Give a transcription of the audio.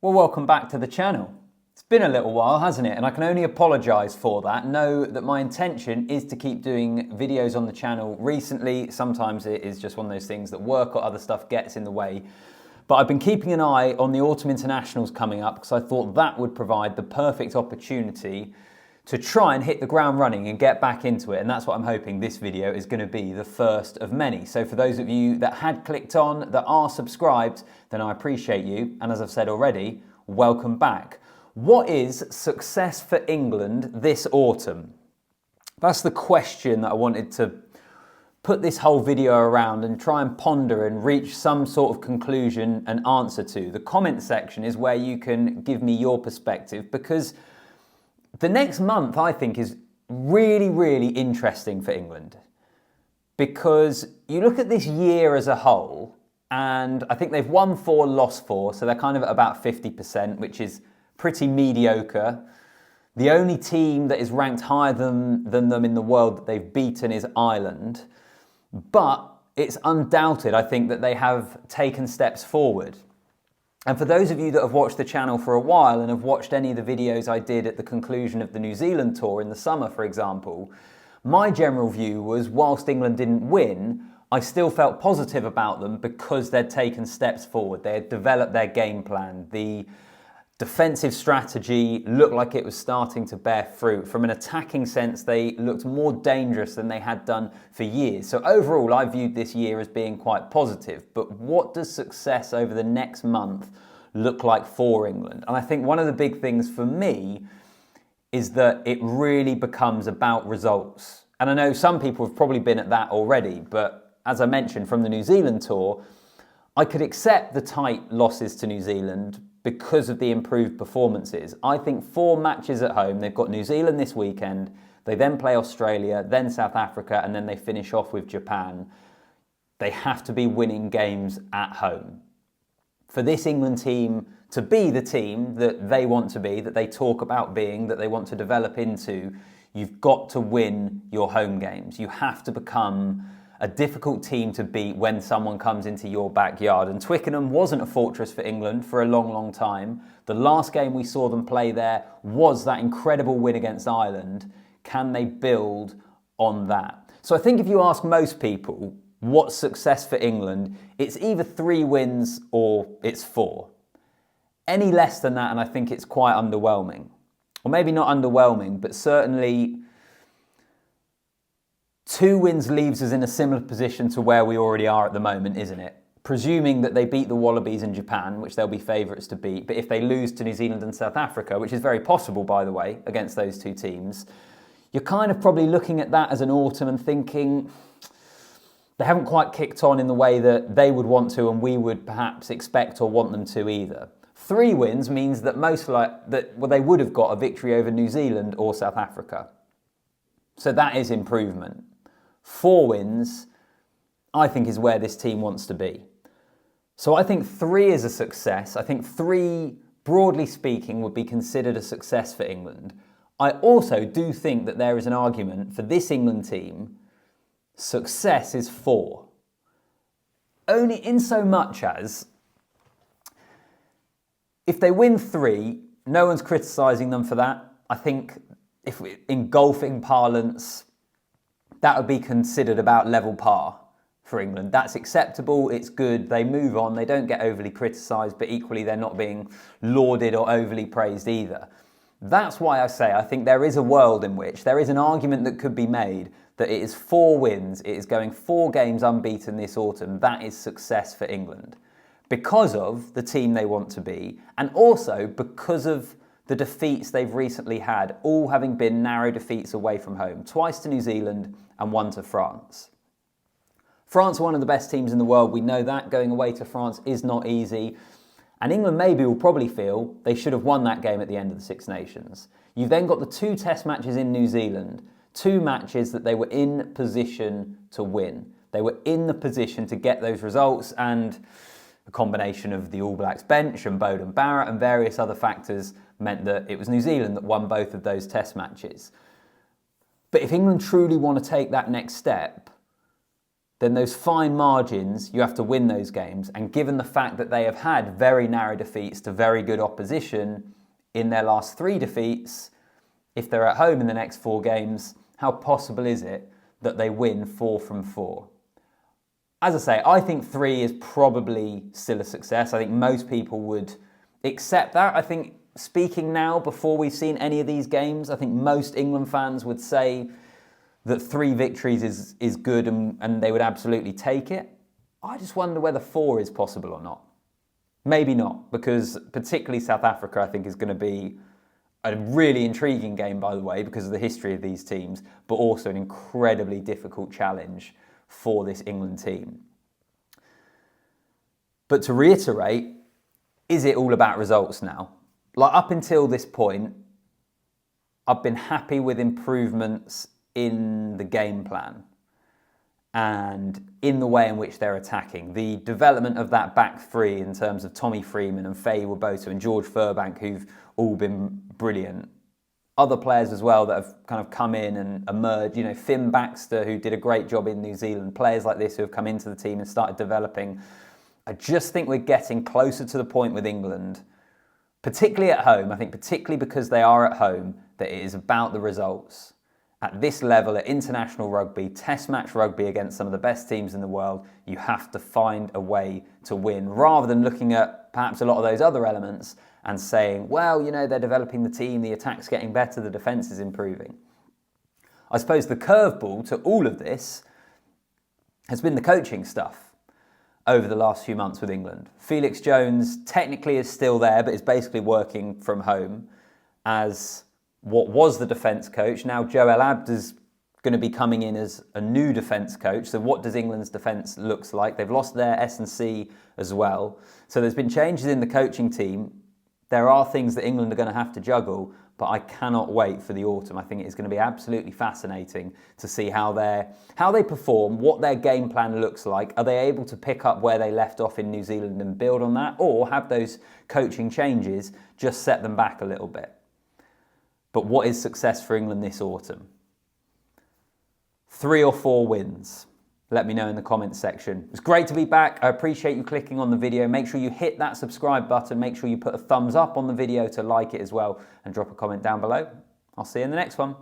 Well, welcome back to the channel. It's been a little while, hasn't it? And I can only apologise for that. Know that my intention is to keep doing videos on the channel recently. Sometimes it is just one of those things that work or other stuff gets in the way. But I've been keeping an eye on the Autumn Internationals coming up because I thought that would provide the perfect opportunity to try and hit the ground running and get back into it. And that's what I'm hoping this video is going to be the first of many. So for those of you that had clicked on, that are subscribed, then I appreciate you. And as I've said already, welcome back. What is success for England this autumn? That's the question that I wanted to put this whole video around and try and ponder and reach some sort of conclusion and answer to. The comment section is where you can give me your perspective, because the next month, I think, is really, really interesting for England, because you look at this year as a whole, and I think they've won 4, lost 4, so they're kind of at about 50%, which is pretty mediocre. The only team that is ranked higher than them in the world that they've beaten is Ireland, but it's undoubted, I think, that they have taken steps forward. And for those of you that have watched the channel for a while and have watched any of the videos I did at the conclusion of the New Zealand tour in the summer, for example, my general view was, whilst England didn't win, I still felt positive about them because they'd taken steps forward. They had developed their game plan. The defensive strategy looked like it was starting to bear fruit. From an attacking sense, they looked more dangerous than they had done for years. So overall, I viewed this year as being quite positive. But what does success over the next month look like for England? And I think one of the big things for me is that it really becomes about results. And I know some people have probably been at that already, but as I mentioned from the New Zealand tour, I could accept the tight losses to New Zealand because of the improved performances. I think 4 matches at home. They've got New Zealand this weekend. They then play Australia, then South Africa, and then they finish off with Japan. They have to be winning games at home. For this England team to be the team that they want to be, that they talk about being, that they want to develop into, you've got to win your home games. You have to become a difficult team to beat when someone comes into your backyard. And Twickenham wasn't a fortress for England for a long, long time. The last game we saw them play there was that incredible win against Ireland. Can they build on that? So I think if you ask most people what's success for England, it's either 3 wins or it's 4. Any less than that, and I think it's quite underwhelming. Or maybe not underwhelming, but certainly 2 wins leaves us in a similar position to where we already are at the moment, isn't it? Presuming that they beat the Wallabies in Japan, which they'll be favourites to beat, but if they lose to New Zealand and South Africa, which is very possible, by the way, against those 2 teams, you're kind of probably looking at that as an autumn and thinking they haven't quite kicked on in the way that they would want to and we would perhaps expect or want them to either. 3 wins means that they would have got a victory over New Zealand or South Africa. So that is improvement. 4 wins, I think, is where this team wants to be. So I think 3 is a success. I think 3, broadly speaking, would be considered a success for England. I also do think that there is an argument for this England team, success is 4. Only in so much as, if they win 3, no one's criticising them for that. I think in golfing parlance, that would be considered about level par for England. That's acceptable, it's good, they move on, they don't get overly criticised, but equally they're not being lauded or overly praised either. That's why I say I think there is a world in which there is an argument that could be made that it is 4 wins, it is going 4 games unbeaten this autumn. That is success for England because of the team they want to be, and also because of the defeats they've recently had, all having been narrow defeats away from home. Twice to New Zealand and 1 to France. France are one of the best teams in the world. We know that. Going away to France is not easy. And England maybe will probably feel they should have won that game at the end of the Six Nations. You've then got the 2 test matches in New Zealand. 2 matches that they were in position to win. They were in the position to get those results, and a combination of the All Blacks bench and Bowden Barrett and various other factors meant that it was New Zealand that won both of those test matches. But if England truly want to take that next step, then those fine margins, you have to win those games. And given the fact that they have had very narrow defeats to very good opposition in their last 3 defeats, if they're at home in the next 4 games, how possible is it that they win 4 from 4? As I say, I think 3 is probably still a success. I think most people would accept that. I think speaking now, before we've seen any of these games, I think most England fans would say that 3 victories is good and they would absolutely take it. I just wonder whether 4 is possible or not. Maybe not, because particularly South Africa, I think, is going to be a really intriguing game, by the way, because of the history of these teams, but also an incredibly difficult challenge for this England team. But to reiterate, is it all about results now? Like, up until this point, I've been happy with improvements in the game plan and in the way in which they're attacking. The development of that back 3 in terms of Tommy Freeman and Faye Woboto and George Furbank, who've all been brilliant. Other players as well that have kind of come in and emerged. You know, Finn Baxter, who did a great job in New Zealand. Players like this who have come into the team and started developing. I just think we're getting closer to the point with England, particularly at home. I think particularly because they are at home, that it is about the results. At this level, at international rugby, test match rugby against some of the best teams in the world, you have to find a way to win, rather than looking at perhaps a lot of those other elements and saying, well, you know, they're developing the team, the attack's getting better, the defence is improving. I suppose the curveball to all of this has been the coaching stuff over the last few months with England. Felix Jones technically is still there, but is basically working from home as what was the defence coach. Now Joel Abd is going to be coming in as a new defence coach. So what does England's defence looks like? They've lost their S&C as well. So there's been changes in the coaching team. There are things that England are going to have to juggle, but I cannot wait for the autumn. I think it is going to be absolutely fascinating to see how they perform, what their game plan looks like. Are they able to pick up where they left off in New Zealand and build on that? Or have those coaching changes just set them back a little bit? But what is success for England this autumn? 3 or 4 wins? Let me know in the comments section. It's great to be back. I appreciate you clicking on the video. Make sure you hit that subscribe button. Make sure you put a thumbs up on the video to like it as well, and drop a comment down below. I'll see you in the next one.